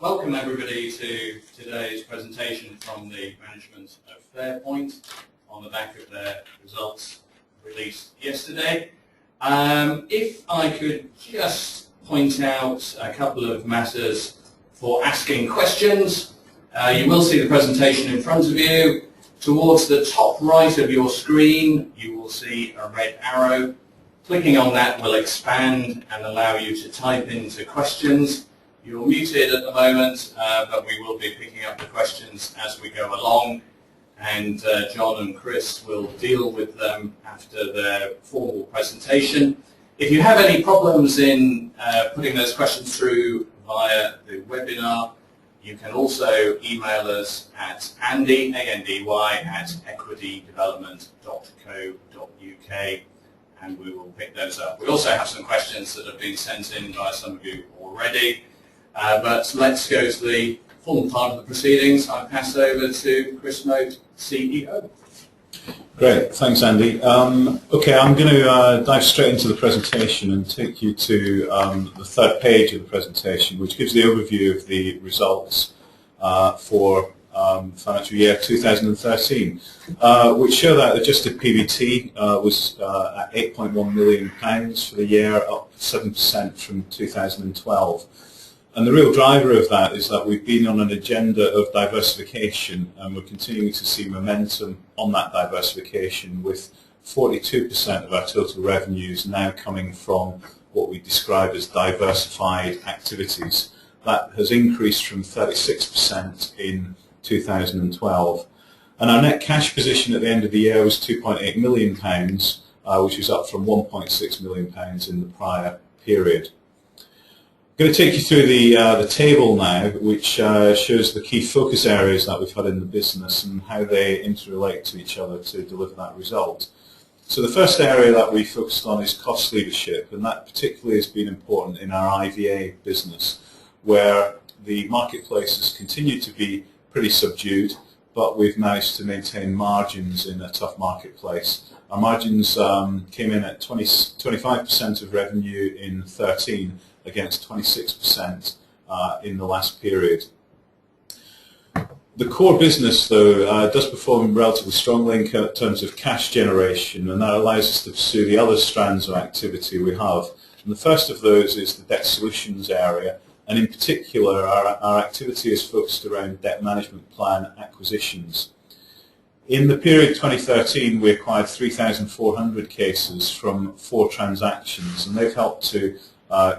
Welcome everybody to today's presentation from the management of Fairpoint on the back of their results released yesterday. If I could just point out a couple of matters for asking questions. You will see the presentation in front of you. Towards the top right of your screen you will see a red arrow. Clicking on that will expand and allow you to type into questions. You're muted at the moment, but we will be picking up the questions as we go along, and John and Chris will deal with them after their formal presentation. If you have any problems in putting those questions through via the webinar, you can also email us at andy, A-N-D-Y, at equitydevelopment.co.uk, and we will pick those up. We also have some questions that have been sent in by some of you already. But let's go to the formal part of the proceedings. I pass over to Chris Moat, CEO. Great, thanks Andy. Okay, I'm going to dive straight into the presentation and take you to the third page of the presentation, which gives the overview of the results for financial year 2013, which show that adjusted PBT was at £8.1 million for the year, up 7% from 2012. And the real driver of that is that we've been on an agenda of diversification, and we're continuing to see momentum on that diversification, with 42% of our total revenues now coming from what we describe as diversified activities. That has increased from 36% in 2012. And our net cash position at the end of the year was £2.8 million, which was up from £1.6 million in the prior period. I'm going to take you through the table now, which shows the key focus areas that we've had in the business and how they interrelate to each other to deliver that result. So the first area that we focused on is cost leadership, and that particularly has been important in our IVA business, where the marketplace has continued to be pretty subdued, but we've managed to maintain margins in a tough marketplace. Our margins came in at 25% of revenue in 2013, against 26% in the last period. The core business, though, does perform relatively strongly in terms of cash generation, and that allows us to pursue the other strands of activity we have. And the first of those is the debt solutions area, and in particular our activity is focused around debt management plan acquisitions. In the period 2013 we acquired 3,400 cases from 4 transactions, and they've helped to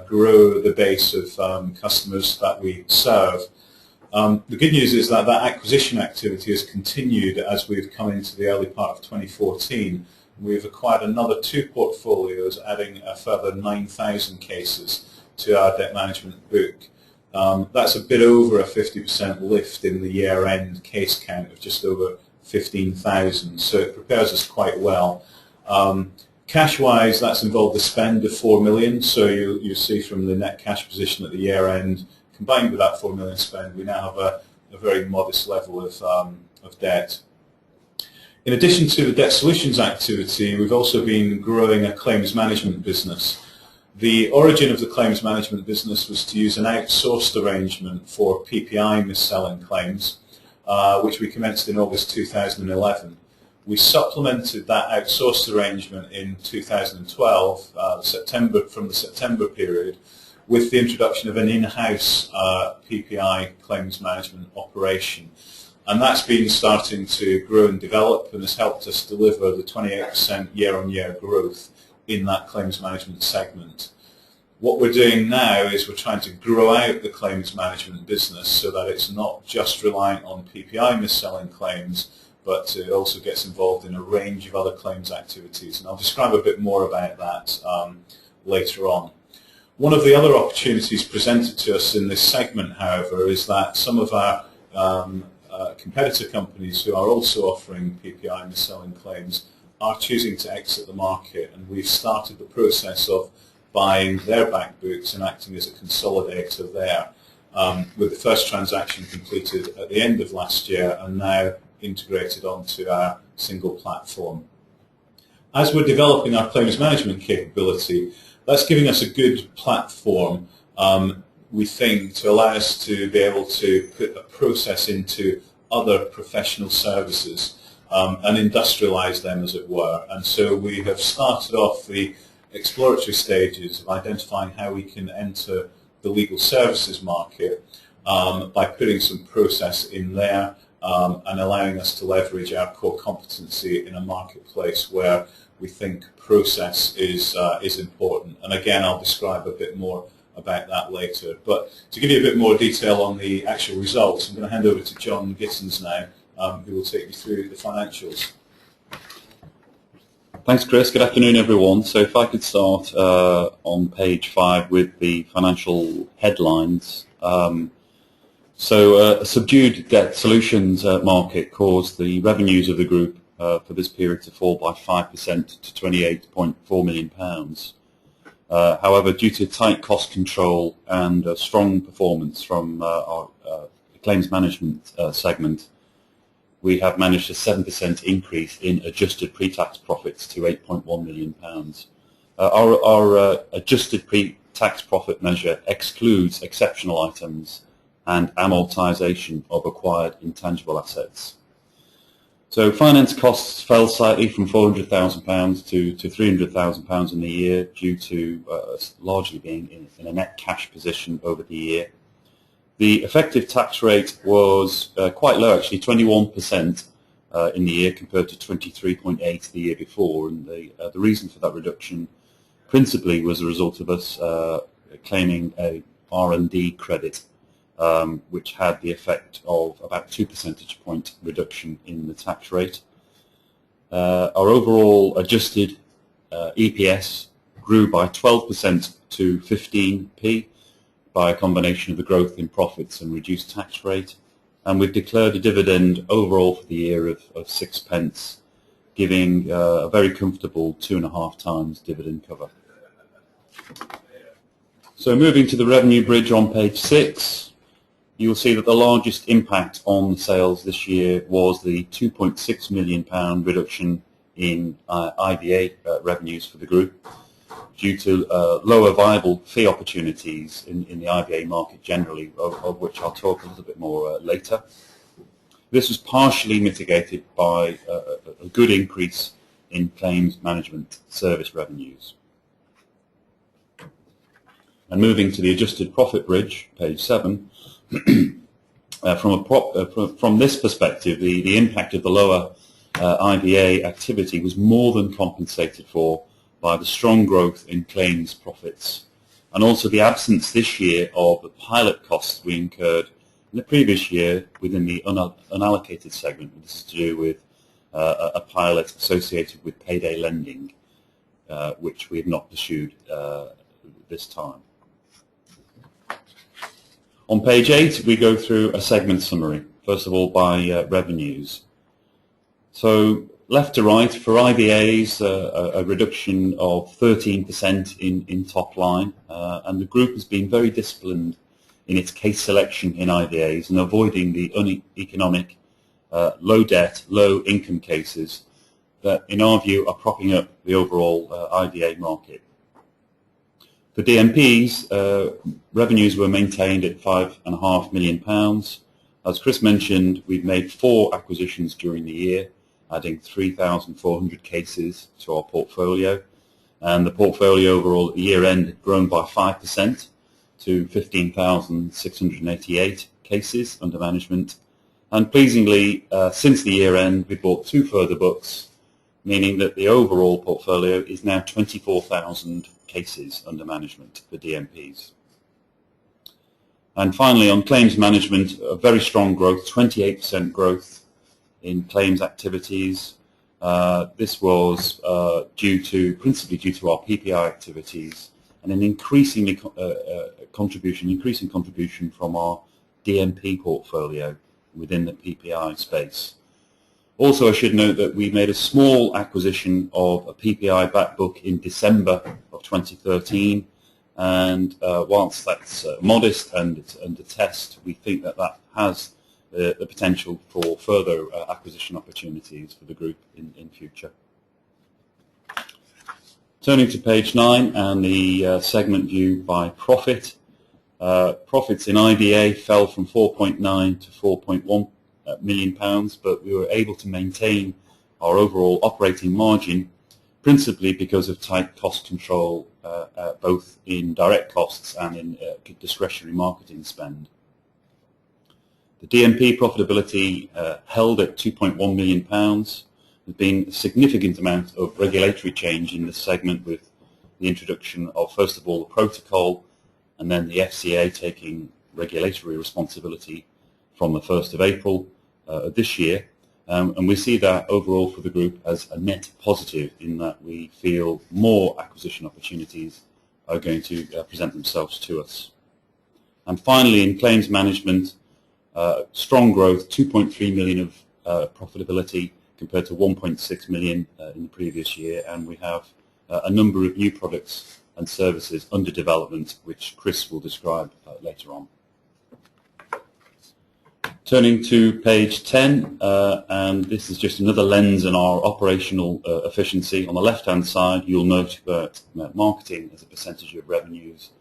grow the base of customers that we serve. The good news is that that acquisition activity has continued as we've come into the early part of 2014. We've acquired another 2 portfolios, adding a further 9,000 cases to our debt management book. That's a bit over a 50% lift in the year-end case count of just over 15,000, so it prepares us quite well. Cash-wise, that's involved a spend of £4 million, so you see from the net cash position at the year-end, combined with that £4 million spend, we now have a very modest level of debt. In addition to the debt solutions activity, we've also been growing a claims management business. The origin of the claims management business was to use an outsourced arrangement for PPI mis-selling claims, which we commenced in August 2011. We supplemented that outsourced arrangement in 2012, from the September period, with the introduction of an in-house PPI claims management operation. And that's been starting to grow and develop, and has helped us deliver the 28% year-on-year growth in that claims management segment. What we're doing now is we're trying to grow out the claims management business so that it's not just reliant on PPI mis-selling claims, but it also gets involved in a range of other claims activities. And I'll describe a bit more about that later on. One of the other opportunities presented to us in this segment, however, is that some of our competitor companies who are also offering PPI mis-selling claims are choosing to exit the market, and we've started the process of buying their back books and acting as a consolidator there, with the first transaction completed at the end of last year and now integrated onto our single platform. As we're developing our claims management capability, that's giving us a good platform we think, to allow us to be able to put a process into other professional services and industrialize them, as it were. And so we have started off the exploratory stages of identifying how we can enter the legal services market by putting some process in there and allowing us to leverage our core competency in a marketplace where we think process is important. And again, I'll describe a bit more about that later. But to give you a bit more detail on the actual results, I'm going to hand over to John Gittins now, who will take you through the financials. Thanks, Chris. Good afternoon, everyone. So if I could start on page 5 with the financial headlines. A subdued debt solutions market caused the revenues of the group for this period to fall by 5% to £28.4 million. However, due to tight cost control and strong performance from our claims management segment, we have managed a 7% increase in adjusted pre-tax profits to £8.1 million. Our adjusted pre-tax profit measure excludes exceptional items and amortisation of acquired intangible assets. So finance costs fell slightly from £400,000 to £300,000 in the year due to largely being in a net cash position over the year. The effective tax rate was quite low, actually 21% in the year compared to 23.8% the year before, and the reason for that reduction principally was a result of us claiming a R&D credit, which had the effect of about 2 percentage point reduction in the tax rate. Our overall adjusted EPS grew by 12% to 15p by a combination of the growth in profits and reduced tax rate, and we've declared a dividend overall for the year of 6p, giving a very comfortable 2.5 times dividend cover. So moving to the revenue bridge on page 6, you'll see that the largest impact on sales this year was the £2.6 million reduction in IVA revenues for the group due to lower viable fee opportunities in the IVA market generally, of which I'll talk a little bit more later. This was partially mitigated by a good increase in claims management service revenues. And moving to the adjusted profit bridge, page 7, from this perspective, the impact of the lower IVA activity was more than compensated for by the strong growth in claims profits, and also the absence this year of the pilot costs we incurred in the previous year within the unallocated segment. This is to do with a pilot associated with payday lending, which we have not pursued this time. On page 8, we go through a segment summary, first of all by revenues. So left to right, for IVAs, a reduction of 13% in top line, and the group has been very disciplined in its case selection in IVAs and avoiding the uneconomic, low debt, low income cases that, in our view, are propping up the overall IVA market. For DMPs, revenues were maintained at £5.5 million. As Chris mentioned, we've made 4 acquisitions during the year, adding 3,400 cases to our portfolio. And the portfolio overall at the year end had grown by 5% to 15,688 cases under management. And pleasingly, since the year end, we bought 2 further books, meaning that the overall portfolio is now 24,000 cases under management for DMPs. And finally, on claims management, a very strong growth, 28% growth in claims activities. This was principally due to our PPI activities and an increasing contribution from our DMP portfolio within the PPI space. Also, I should note that we made a small acquisition of a PPI back book in December of 2013, and whilst that's modest and a test, we think that has the potential for further acquisition opportunities for the group in future. Turning to page 9 and the segment view by profit. Profits in IVA fell from 4.9 to 4.1 million pounds, but we were able to maintain our overall operating margin, principally because of tight cost control, both in direct costs and in discretionary marketing spend. The DMP profitability held at £2.1 million. There's been a significant amount of regulatory change in this segment, with the introduction of, first of all, the protocol, and then the FCA taking regulatory responsibility from the 1st of April of this year. And we see that overall for the group as a net positive, in that we feel more acquisition opportunities are going to present themselves to us. And finally, in claims management, strong growth, 2.3 million of profitability compared to 1.6 million in the previous year, and we have a number of new products and services under development, which Chris will describe later on. Turning to page 10, and this is just another lens on our operational efficiency. On the left-hand side, you'll note that marketing as a percentage of revenues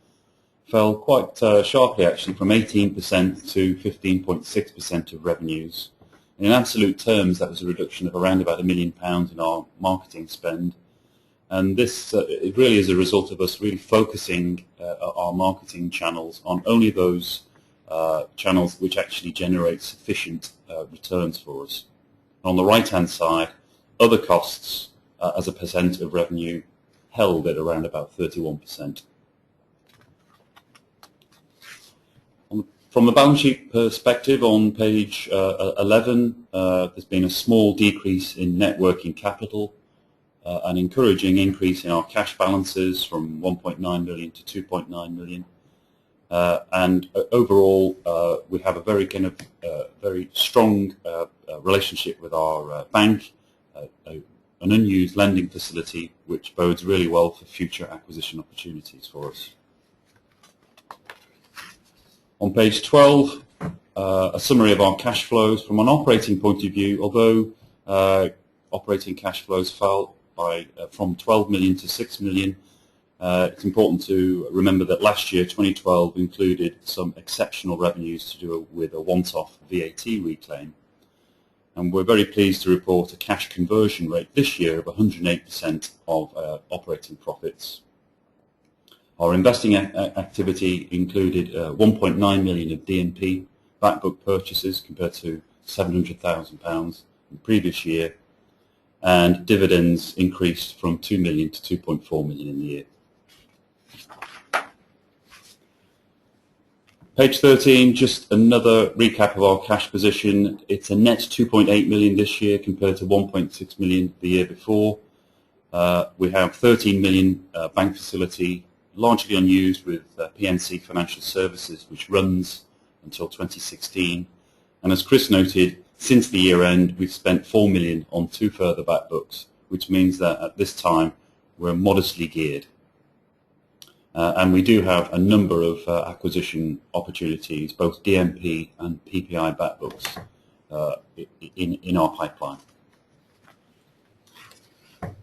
fell quite sharply, actually, from 18% to 15.6% of revenues. In absolute terms, that was a reduction of around about £1 million in our marketing spend. And this it really is a result of us really focusing our marketing channels on only those channels which actually generate sufficient returns for us. On the right-hand side, other costs as a percent of revenue held at around about 31%. From the balance sheet perspective, on page 11, there's been a small decrease in net working capital, an encouraging increase in our cash balances from 1.9 million to 2.9 million. And overall, we have a very very strong relationship with our bank, an unused lending facility, which bodes really well for future acquisition opportunities for us. On page 12, a summary of our cash flows. From an operating point of view, although operating cash flows fell from 12 million to 6 million, it's important to remember that last year, 2012, included some exceptional revenues to do with a once-off VAT reclaim. And we're very pleased to report a cash conversion rate this year of 108% of operating profits. Our investing activity included 1.9 million of DMP backbook purchases compared to £700,000 in the previous year, and dividends increased from 2 million to 2.4 million in the year. Page 13, just another recap of our cash position. It's a net 2.8 million this year compared to 1.6 million the year before. We have 13 million bank facility, largely unused, with PNC Financial Services, which runs until 2016. And as Chris noted, since the year end, we've spent 4 million on 2 further back books, which means that at this time we're modestly geared. And we do have a number of acquisition opportunities, both DMP and PPI back books, in our pipeline.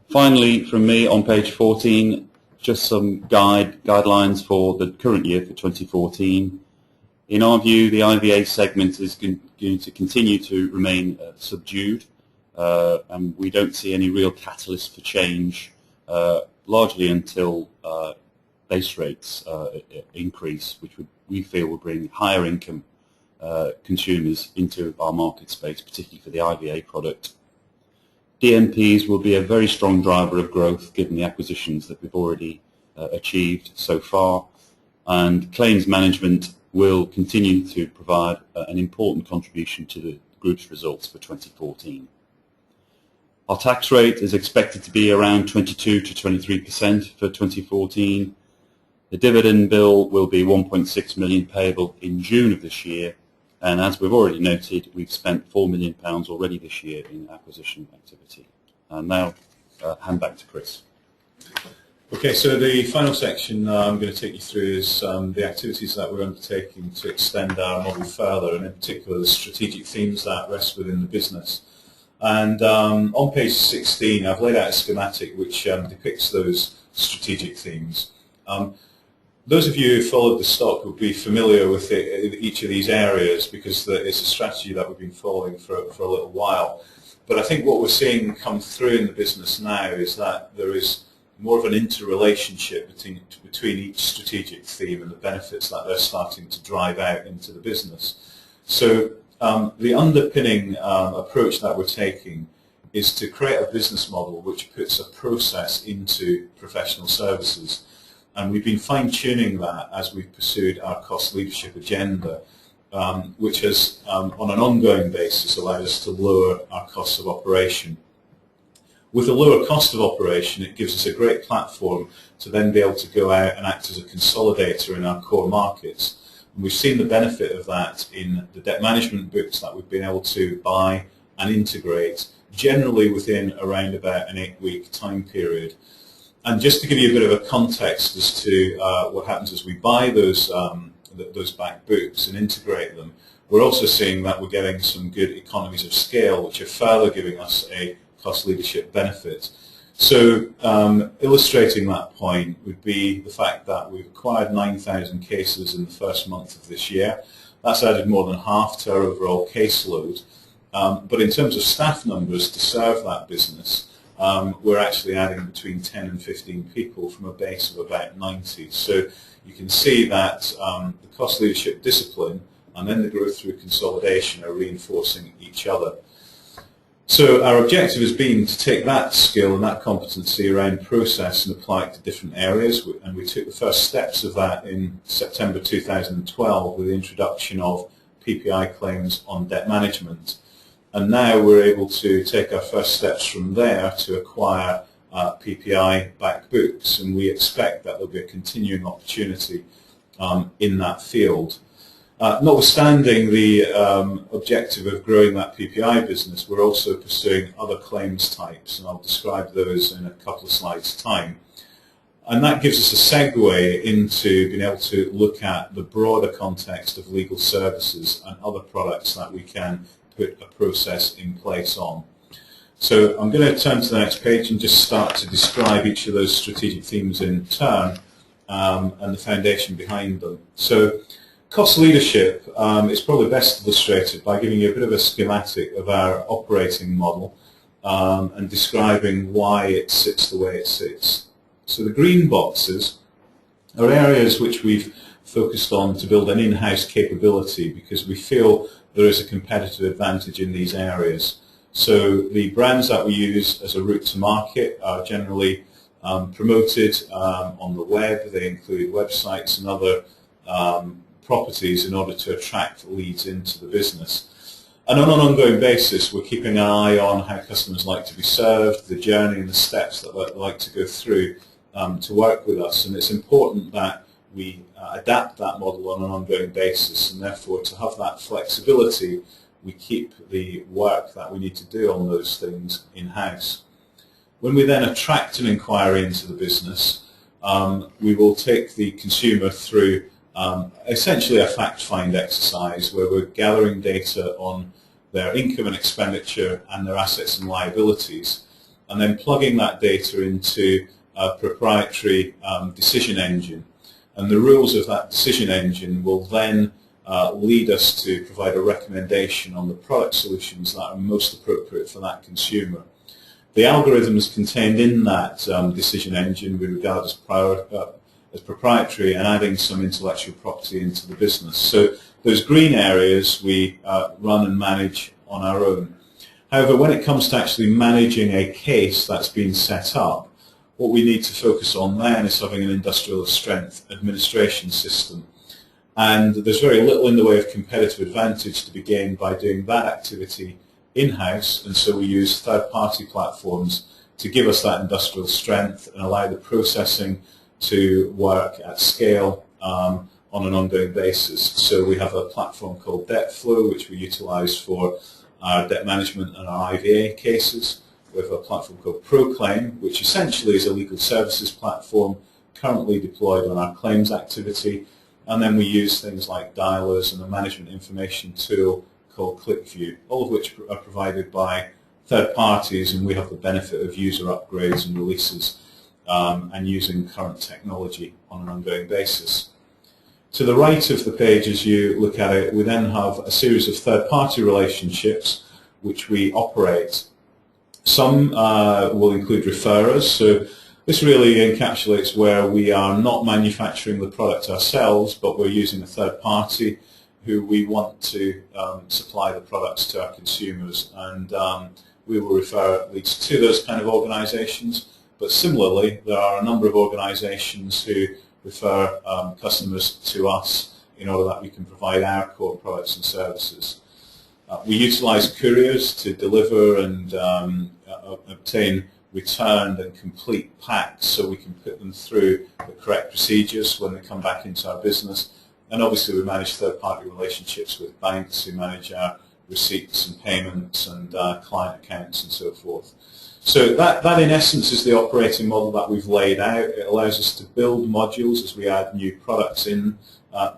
Finally, from me on page 14, just some guidelines for the current year, for 2014. In our view, the IVA segment is going to continue to remain subdued, and we don't see any real catalyst for change, largely until base rates increase, which we feel will bring higher income consumers into our market space, particularly for the IVA product. DMPs will be a very strong driver of growth given the acquisitions that we've already achieved so far, and claims management will continue to provide an important contribution to the group's results for 2014. Our tax rate is expected to be around 22 to 23% for 2014. The dividend bill will be 1.6 million payable in June of this year, and as we've already noted, we've spent £4 million already this year in acquisition activity. And now, hand back to Chris. Okay, so the final section I'm going to take you through is the activities that we're undertaking to extend our model further, and in particular the strategic themes that rest within the business. And on page 16, I've laid out a schematic which depicts those strategic themes. Those of you who followed the stock will be familiar with each of these areas because it's a strategy that we've been following for a little while. But I think what we're seeing come through in the business now is that there is more of an interrelationship between each strategic theme and the benefits that they're starting to drive out into the business. So the underpinning approach that we're taking is to create a business model which puts a process into professional services. And we've been fine-tuning that as we've pursued our cost leadership agenda, which has, on an ongoing basis, allowed us to lower our costs of operation. With a lower cost of operation, it gives us a great platform to then be able to go out and act as a consolidator in our core markets. And we've seen the benefit of that in the debt management books that we've been able to buy and integrate, generally within around about an 8-week time period. And just to give you a bit of a context as to what happens as we buy those back books and integrate them, we're also seeing that we're getting some good economies of scale, which are further giving us a cost leadership benefit. So illustrating that point would be the fact that we've acquired 9,000 cases in the first month of this year. That's added more than half to our overall caseload. But in terms of staff numbers to serve that business, we're actually adding between 10 and 15 people from a base of about 90. So you can see that the cost leadership discipline and then the growth through consolidation are reinforcing each other. So our objective has been to take that skill and that competency around process and apply it to different areas, and we took the first steps of that in September 2012 with the introduction of PPI claims on debt management. And now we're able to take our first steps from there to acquire PPI back books, and we expect that there'll be a continuing opportunity in that field. Notwithstanding the objective of growing that PPI business, we're also pursuing other claims types, and I'll describe those in a couple of slides' time. And that gives us a segue into being able to look at the broader context of legal services and other products that we can put a process in place on. So I'm going to turn to the next page and just start to describe each of those strategic themes in turn and the foundation behind them. So cost leadership is probably best illustrated by giving you a bit of a schematic of our operating model and describing why it sits the way it sits. So the green boxes are areas which we've focused on to build an in-house capability because we feel there is a competitive advantage in these areas. So the brands that we use as a route to market are generally promoted on the web. They include websites and other properties in order to attract leads into the business. And on an ongoing basis, we're keeping an eye on how customers like to be served, the journey and the steps that they like to go through to work with us. And it's important that we adapt that model on an ongoing basis, and therefore to have that flexibility, we keep the work that we need to do on those things in-house. When we then attract an inquiry into the business, we will take the consumer through essentially a fact-find exercise where we're gathering data on their income and expenditure and their assets and liabilities, and then plugging that data into a proprietary decision engine. And the rules of that decision engine will then lead us to provide a recommendation on the product solutions that are most appropriate for that consumer. The algorithms contained in that decision engine we regard as proprietary and adding some intellectual property into the business. So those green areas we run and manage on our own. However, when it comes to actually managing a case that's been set up, what we need to focus on then is having an industrial strength administration system. And there's very little in the way of competitive advantage to be gained by doing that activity in-house, and so we use third-party platforms to give us that industrial strength and allow the processing to work at scale on an ongoing basis. So we have a platform called DebtFlow, which we utilize for our debt management and our IVA cases. We have a platform called ProClaim, which essentially is a legal services platform currently deployed on our claims activity. And then we use things like dialers and a management information tool called ClickView, all of which are provided by third parties, and we have the benefit of user upgrades and releases and using current technology on an ongoing basis. To the right of the page, as you look at it, we then have a series of third-party relationships which we operate. Some will include referrers, so this really encapsulates where we are not manufacturing the product ourselves, but we're using a third party who we want to supply the products to our consumers, and we will refer leads to those kind of organisations. But similarly, there are a number of organisations who refer customers to us in order that we can provide our core products and services. We utilise couriers to deliver and obtain returned and complete packs so we can put them through the correct procedures when they come back into our business. And obviously we manage third-party relationships with banks who manage our receipts and payments and client accounts and so forth. So that in essence is the operating model that we've laid out. It allows us to build modules as we add new products in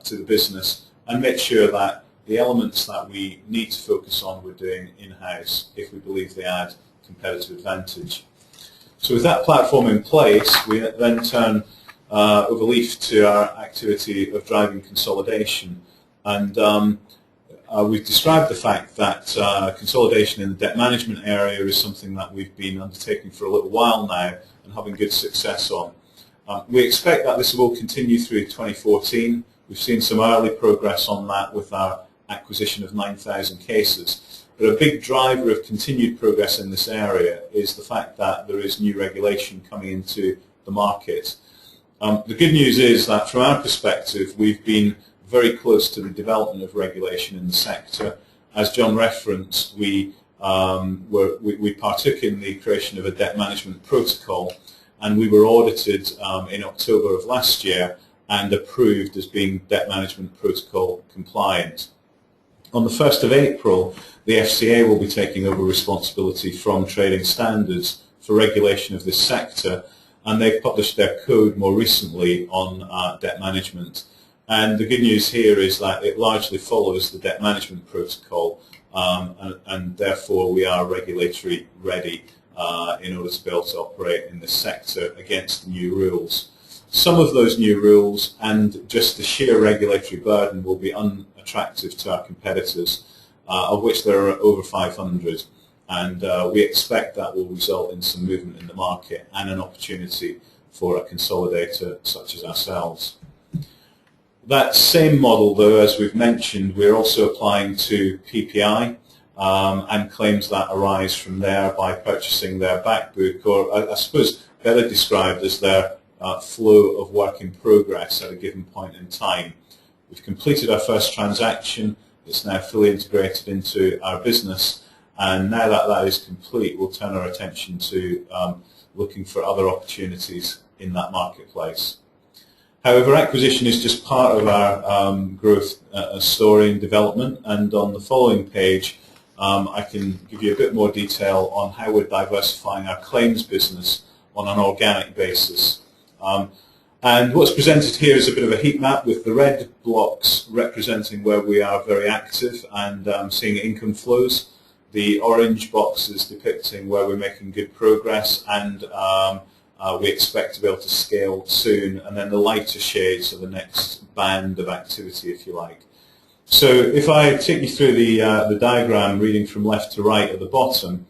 to the business and make sure that the elements that we need to focus on we're doing in-house if we believe they add competitive advantage. So with that platform in place, we then turn over leaf to our activity of driving consolidation. And we've described the fact that consolidation in the debt management area is something that we've been undertaking for a little while now and having good success on. We expect that this will continue through 2014. We've seen some early progress on that with our acquisition of 9,000 cases. But a big driver of continued progress in this area is the fact that there is new regulation coming into the market. The good news is that from our perspective, we've been very close to the development of regulation in the sector. As John referenced, we partook in the creation of a debt management protocol, and we were audited in October of last year and approved as being debt management protocol compliant. On the 1st of April, the FCA will be taking over responsibility from Trading Standards for regulation of this sector, and they've published their code more recently on debt management. And the good news here is that it largely follows the debt management protocol, and therefore we are regulatory ready in order to be able to operate in this sector against the new rules. Some of those new rules and just the sheer regulatory burden will be unattractive to our competitors, of which there are over 500, and we expect that will result in some movement in the market and an opportunity for a consolidator such as ourselves. That same model, though, as we've mentioned, we're also applying to PPI and claims that arise from there by purchasing their back book, or I suppose better described as their flow of work in progress at a given point in time. We've completed our first transaction. It's now fully integrated into our business, and now that that is complete, we'll turn our attention to looking for other opportunities in that marketplace. However, acquisition is just part of our growth story and development, and on the following page I can give you a bit more detail on how we're diversifying our claims business on an organic basis. And what's presented here is a bit of a heat map with the red blocks representing where we are very active and seeing income flows. The orange boxes depicting where we're making good progress and we expect to be able to scale soon, and then the lighter shades are the next band of activity, if you like. So if I take you through the diagram, reading from left to right at the bottom,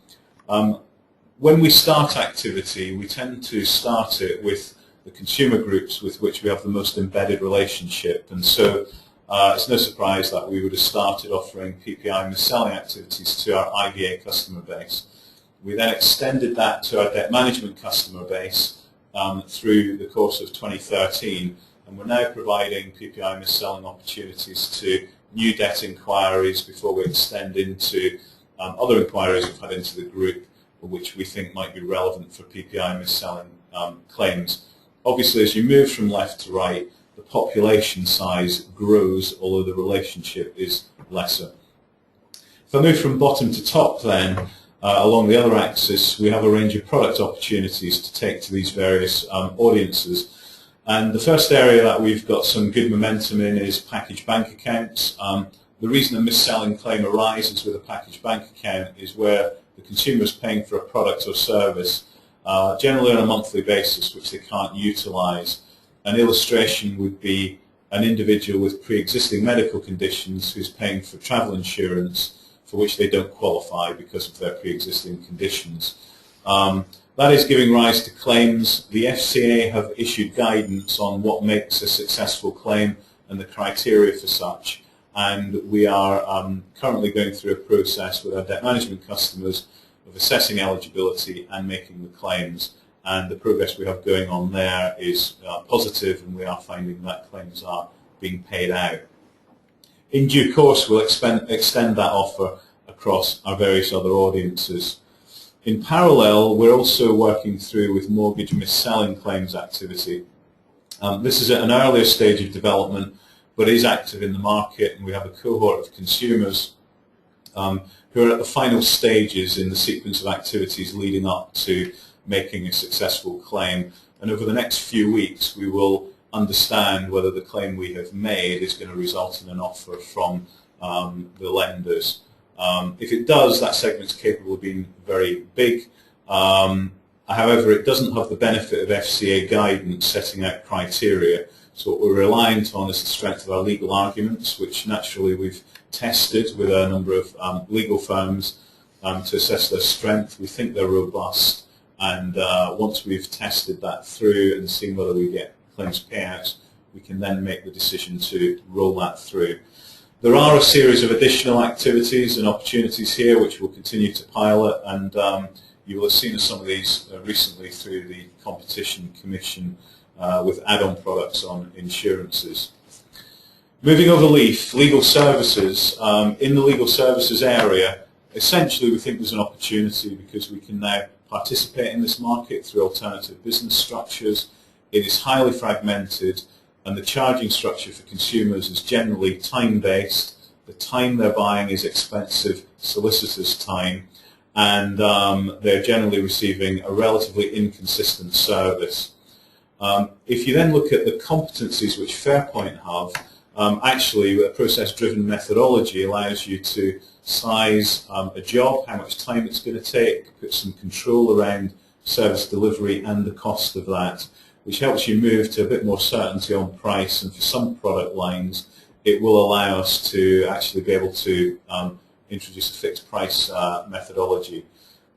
when we start activity, we tend to start it with the consumer groups with which we have the most embedded relationship, and so it's no surprise that we would have started offering PPI mis-selling activities to our IVA customer base. We then extended that to our debt management customer base through the course of 2013, and we're now providing PPI mis-selling opportunities to new debt inquiries before we extend into other inquiries we've had into the group which we think might be relevant for PPI mis-selling claims. Obviously, as you move from left to right, the population size grows, although the relationship is lesser. If I move from bottom to top then, along the other axis, we have a range of product opportunities to take to these various audiences. And the first area that we've got some good momentum in is package bank accounts. The reason a mis-selling claim arises with a package bank account is where the consumer is paying for a product or service generally on a monthly basis, which they can't utilise. An illustration would be an individual with pre-existing medical conditions who's paying for travel insurance for which they don't qualify because of their pre-existing conditions. That is giving rise to claims. The FCA have issued guidance on what makes a successful claim and the criteria for such, and we are currently going through a process with our debt management customers of assessing eligibility and making the claims, and the progress we have going on there is positive, and we are finding that claims are being paid out. In due course, we'll extend that offer across our various other audiences. In parallel, we're also working through with mortgage mis-selling claims activity. This is at an earlier stage of development, but is active in the market, and we have a cohort of consumers who are at the final stages in the sequence of activities leading up to making a successful claim. And over the next few weeks, we will understand whether the claim we have made is going to result in an offer from the lenders. If it does, that segment's capable of being very big. However, it doesn't have the benefit of FCA guidance setting out criteria. So what we're reliant on is the strength of our legal arguments, which naturally we've tested with a number of legal firms to assess their strength. We think they're robust, and once we've tested that through and seen whether we get claims payouts, we can then make the decision to roll that through. There are a series of additional activities and opportunities here which we'll continue to pilot, and you will have seen some of these recently through the Competition Commission with add-on products on insurances. Moving over leaf, legal services. In the legal services area, essentially we think there's an opportunity because we can now participate in this market through alternative business structures. It is highly fragmented, and the charging structure for consumers is generally time-based. The time they're buying is expensive solicitors' time, and they're generally receiving a relatively inconsistent service. If you then look at the competencies which Fairpoint have, actually a process-driven methodology allows you to size a job, how much time it's going to take, put some control around service delivery and the cost of that, which helps you move to a bit more certainty on price, and for some product lines it will allow us to actually be able to introduce a fixed price methodology.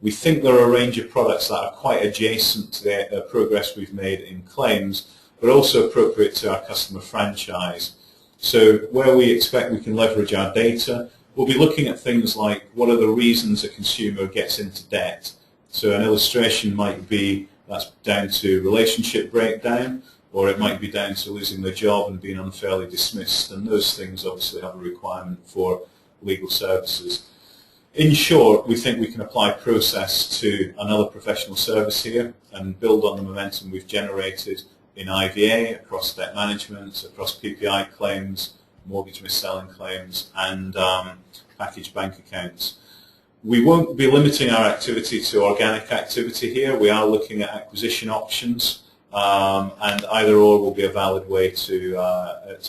We think there are a range of products that are quite adjacent to the progress we've made in claims, but also appropriate to our customer franchise. So where we expect we can leverage our data, we'll be looking at things like what are the reasons a consumer gets into debt. So an illustration might be that's down to relationship breakdown, or it might be down to losing their job and being unfairly dismissed, and those things obviously have a requirement for legal services. In short, we think we can apply process to another professional service here and build on the momentum we've generated in IVA, across debt management, across PPI claims, mortgage mis-selling claims, and packaged bank accounts. We won't be limiting our activity to organic activity here. We are looking at acquisition options, and either or will be a valid way to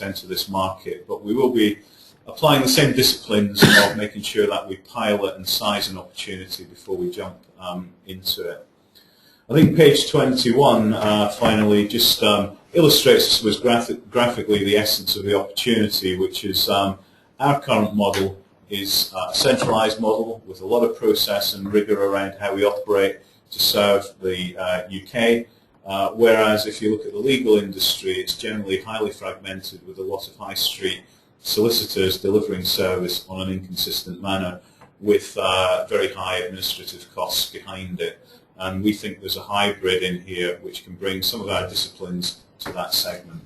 enter this market. But we will be applying the same disciplines of making sure that we pilot and size an opportunity before we jump into it. I think page 21 finally just illustrates graphically the essence of the opportunity, which is our current model is a centralized model with a lot of process and rigor around how we operate to serve the UK, whereas if you look at the legal industry, it's generally highly fragmented with a lot of high street solicitors delivering service on an inconsistent manner with very high administrative costs behind it. And we think there's a hybrid in here which can bring some of our disciplines to that segment.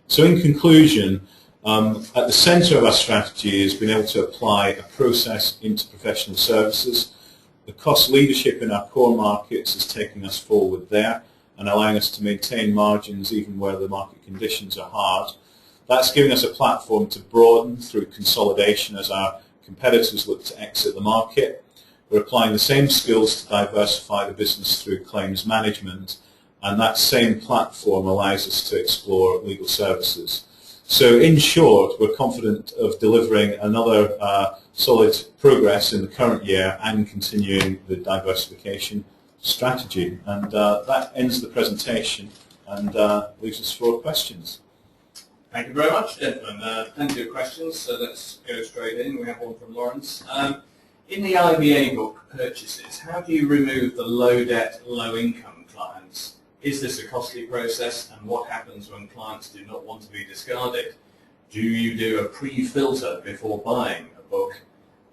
So in conclusion, at the centre of our strategy is being able to apply a process into professional services. The cost leadership in our core markets is taking us forward there and allowing us to maintain margins even where the market conditions are hard. That's giving us a platform to broaden through consolidation as our competitors look to exit the market. We're applying the same skills to diversify the business through claims management, and that same platform allows us to explore legal services. So in short, we're confident of delivering another solid progress in the current year and continuing the diversification. strategy. And that ends the presentation and leaves us for questions. Thank you very much, gentlemen. Plenty of questions, so let's go straight in. We have one from Lawrence. In the IVA book purchases, how do you remove the low debt, low income clients? Is this a costly process, and what happens when clients do not want to be discarded? Do you do a pre-filter before buying a book?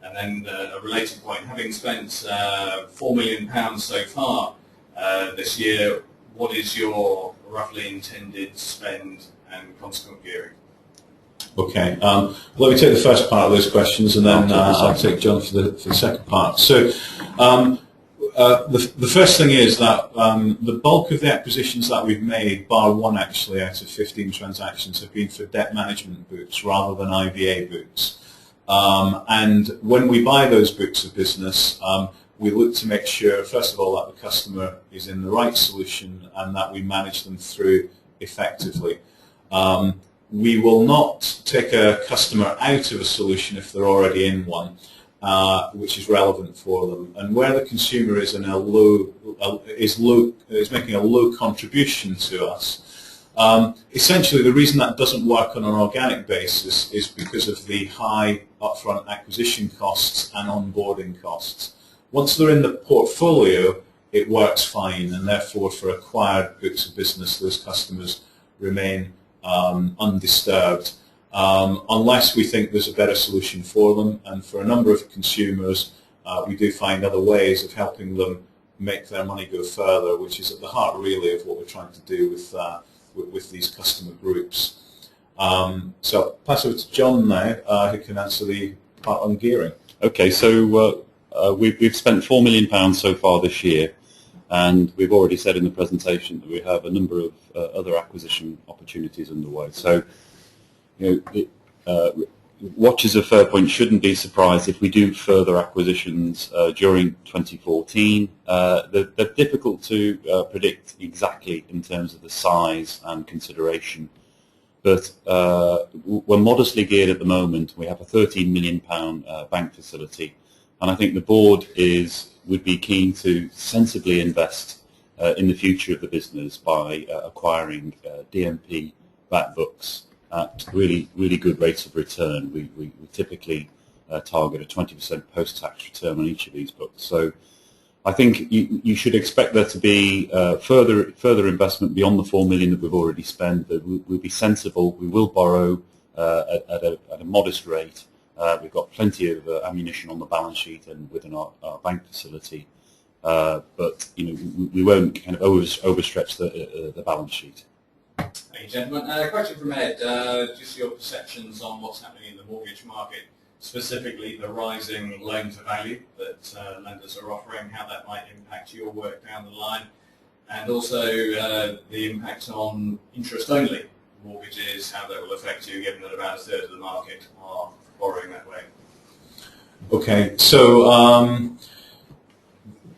And then a related point, having spent £4 million so far this year, what is your roughly intended spend and consequent gearing? Okay, let me take the first part of those questions, and then I'll take John for the second part. So the first thing is that the bulk of the acquisitions that we've made, bar one actually out of 15 transactions, have been for debt management books rather than IVA books. And when we buy those books of business, we look to make sure, first of all, that the customer is in the right solution and that we manage them through effectively. We will not take a customer out of a solution if they're already in one, which is relevant for them. And where the consumer is in is making a low contribution to us, essentially the reason that doesn't work on an organic basis is because of the high upfront acquisition costs and onboarding costs. Once they're in the portfolio, it works fine, and therefore for acquired books of business, those customers remain undisturbed, unless we think there's a better solution for them. And for a number of consumers, we do find other ways of helping them make their money go further, which is at the heart really of what we're trying to do with these customer groups. So I'll pass over to John now, who can answer the part on gearing. Okay, so we've spent £4 million so far this year. And we've already said in the presentation that we have a number of other acquisition opportunities underway. So, watchers of Fairpoint shouldn't be surprised if we do further acquisitions during 2014. They're difficult to predict exactly in terms of the size and consideration. But we're modestly geared at the moment. We have a £13 million bank facility. And I think the board would be keen to sensibly invest in the future of the business by acquiring DMP-backed books at really, really good rates of return. We typically target a 20% post-tax return on each of these books. So I think you should expect there to be further investment beyond the £4 million that we've already spent. We'll be sensible. We will borrow at a modest rate. We've got plenty of ammunition on the balance sheet and within our bank facility, but we won't kind of overstretch the balance sheet. Thank you, gentlemen. A question from Ed. Just your perceptions on what's happening in the mortgage market, specifically the rising loan-to-value that lenders are offering, how that might impact your work down the line, and also the impact on interest-only mortgages, how that will affect you, given that about a third of the market are borrowing that way. Okay, so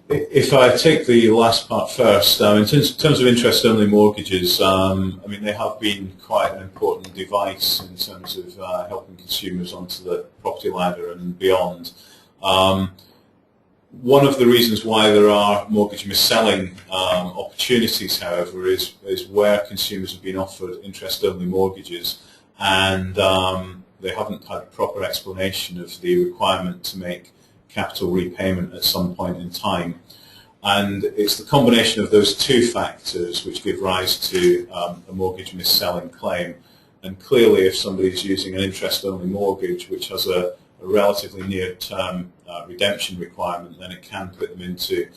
if I take the last part first, in terms of interest-only mortgages, I mean, they have been quite an important device in terms of helping consumers onto the property ladder and beyond. One of the reasons why there are mortgage mis-selling opportunities, however, is where consumers have been offered interest-only mortgages and they haven't had proper explanation of the requirement to make capital repayment at some point in time. And it's the combination of those two factors which give rise to a mortgage mis-selling claim. And clearly if somebody's using an interest-only mortgage which has a relatively near-term redemption requirement, then it can put them into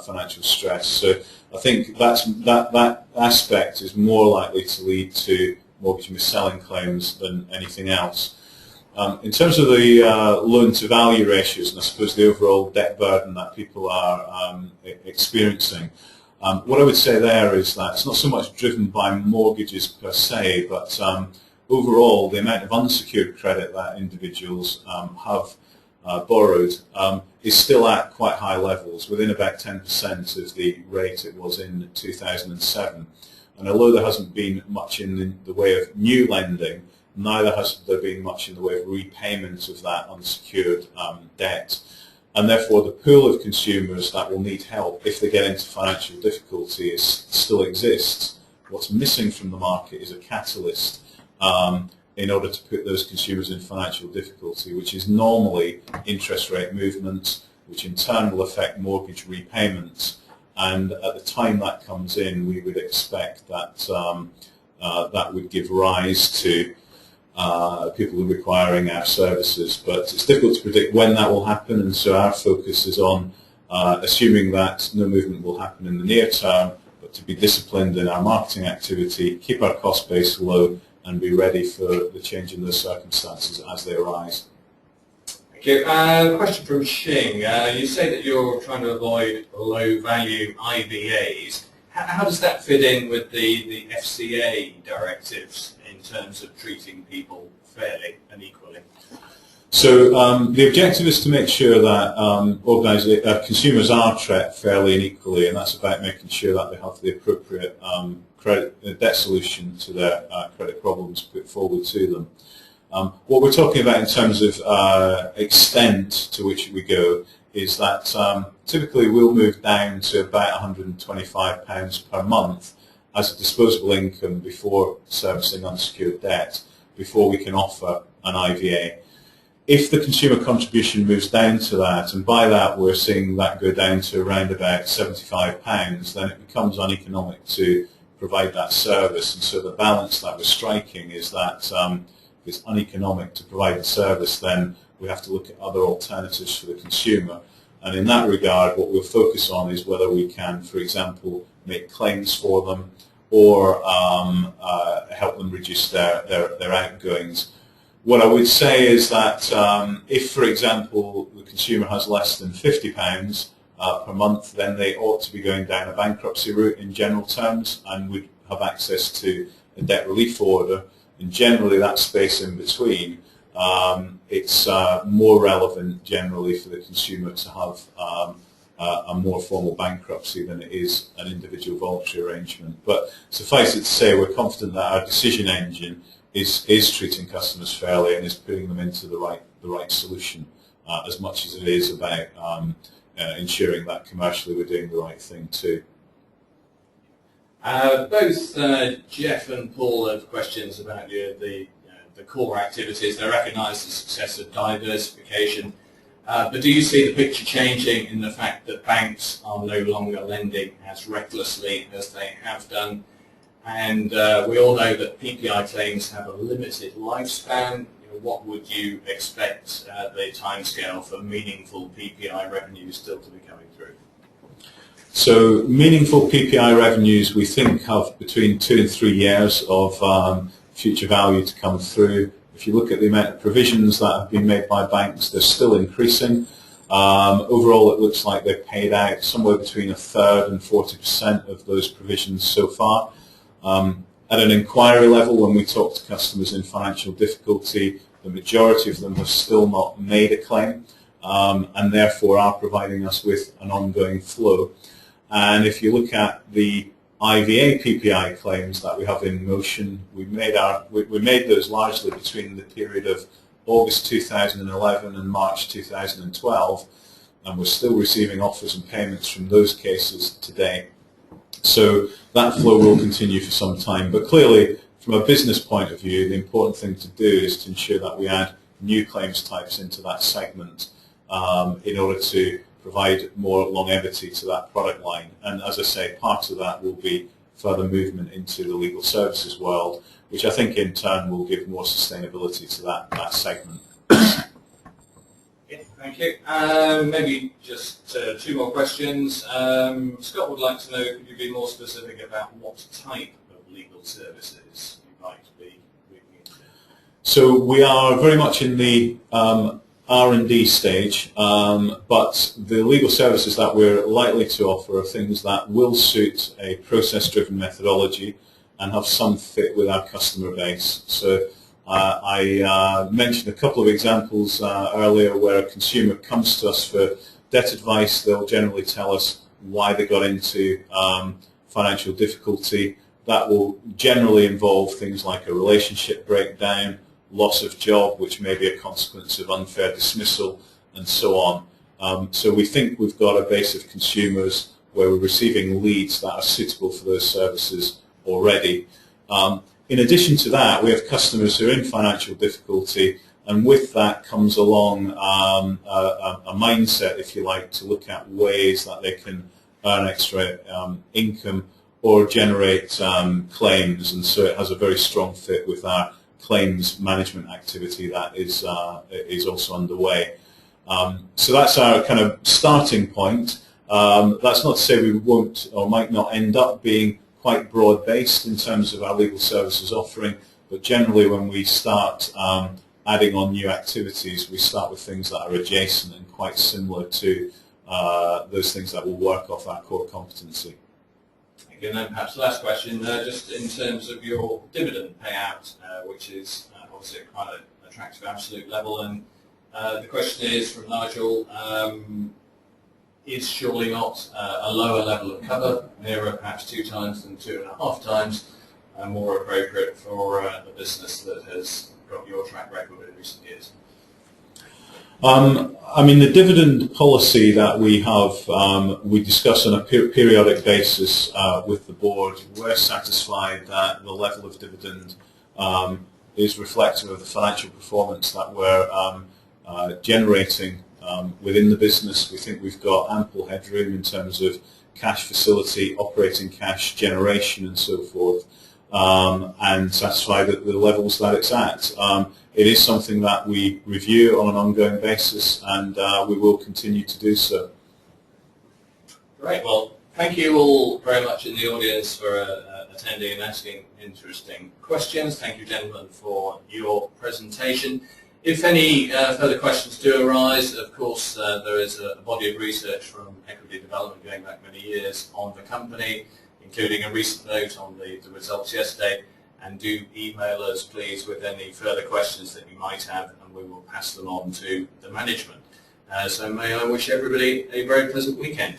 financial stress. So I think that aspect is more likely to lead to mortgage mis-selling claims than anything else. In terms of the loan-to-value ratios and I suppose the overall debt burden that people are experiencing, what I would say there is that it's not so much driven by mortgages per se, but overall the amount of unsecured credit that individuals have borrowed is still at quite high levels, within about 10% of the rate it was in 2007. And although there hasn't been much in the way of new lending, neither has there been much in the way of repayment of that unsecured debt. and therefore the pool of consumers that will need help if they get into financial difficulty still exists. What's missing from the market is a catalyst in order to put those consumers in financial difficulty, which is normally interest rate movements, which in turn will affect mortgage repayments. And at the time that comes in, we would expect that that would give rise to people requiring our services. But it's difficult to predict when that will happen, and so our focus is on assuming that no movement will happen in the near term, but to be disciplined in our marketing activity, keep our cost base low, and be ready for the change in those circumstances as they arise. Thank you. Question from Xing. You say that you're trying to avoid low-value IVAs. How does that fit in with the FCA directives in terms of treating people fairly and equally? So the objective is to make sure that consumers are treated fairly and equally, and that's about making sure that they have the appropriate debt solution to their credit problems put forward to them. What we're talking about in terms of extent to which we go is that typically we'll move down to about £125 per month as a disposable income before servicing unsecured debt, before we can offer an IVA. If the consumer contribution moves down to that, and by that we're seeing that go down to around about £75, then it becomes uneconomic to provide that service. And so the balance that we're striking is that if it's uneconomic to provide the service, then we have to look at other alternatives for the consumer. And in that regard, what we'll focus on is whether we can, for example, make claims for them or help them reduce their outgoings. What I would say is that if, for example, the consumer has less than £50 per month, then they ought to be going down a bankruptcy route in general terms and would have access to a debt relief order. And generally that space in between, it's more relevant generally for the consumer to have a more formal bankruptcy than it is an individual voluntary arrangement. But suffice it to say, we're confident that our decision engine is treating customers fairly and is putting them into the right solution as much as it is about ensuring that commercially we're doing the right thing too. Both Jeff and Paul have questions about the core activities. They recognise the success of diversification, but do you see the picture changing in the fact that banks are no longer lending as recklessly as they have done? And we all know that PPI claims have a limited lifespan. What would you expect the timescale for meaningful PPI revenues still to be coming through? So meaningful PPI revenues, we think, have between 2 and 3 years of future value to come through. If you look at the amount of provisions that have been made by banks, they're still increasing. Overall, it looks like they've paid out somewhere between 1/3 and 40% of those provisions so far. At an inquiry level, when we talk to customers in financial difficulty, the majority of them have still not made a claim and therefore are providing us with an ongoing flow. And if you look at the IVA PPI claims that we have in motion, we made those largely between the period of August 2011 and March 2012, and we're still receiving offers and payments from those cases today. So that flow will continue for some time. But clearly, from a business point of view, the important thing to do is to ensure that we add new claims types into that segment in order to provide more longevity to that product line. And as I say, part of that will be further movement into the legal services world, which I think in turn will give more sustainability to that segment. Thank you. Maybe just 2 more questions. Scott would like to know, could you be more specific about what type of legal services you'd like to be moving into? So we are very much in the R&D stage, but the legal services that we're likely to offer are things that will suit a process-driven methodology and have some fit with our customer base. So I mentioned a couple of examples earlier where a consumer comes to us for debt advice. They'll generally tell us why they got into financial difficulty. That will generally involve things like a relationship breakdown, loss of job, which may be a consequence of unfair dismissal, and so on. So we think we've got a base of consumers where we're receiving leads that are suitable for those services already. In addition to that, we have customers who are in financial difficulty, and with that comes along a mindset, if you like, to look at ways that they can earn extra income or generate claims, and so it has a very strong fit with our claims management activity that is also underway. So that's our kind of starting point. That's not to say we won't or might not end up being quite broad-based in terms of our legal services offering, but generally when we start adding on new activities, we start with things that are adjacent and quite similar to those things that will work off our core competency. Thank you. And then perhaps the last question, just in terms of your dividend payout, which is obviously at quite an attractive absolute level, and the question is from Nigel, is surely not a lower level of cover, nearer perhaps 2 times than 2.5 times, more appropriate for a business that has got your track record in recent years? I mean, the dividend policy that we have, we discuss on a periodic basis with the board. We're satisfied that the level of dividend is reflective of the financial performance that we're generating within the business. We think we've got ample headroom in terms of cash facility, operating cash generation and so forth, and satisfied at the levels that it's at. It is something that we review on an ongoing basis, and we will continue to do so. Great. Well, thank you all very much in the audience for attending and asking interesting questions. Thank you, gentlemen, for your presentation. If any further questions do arise, of course, there is a body of research from Equity Development going back many years on the company, including a recent note on the results yesterday. And do email us, please, with any further questions that you might have, and we will pass them on to the management. So may I wish everybody a very pleasant weekend.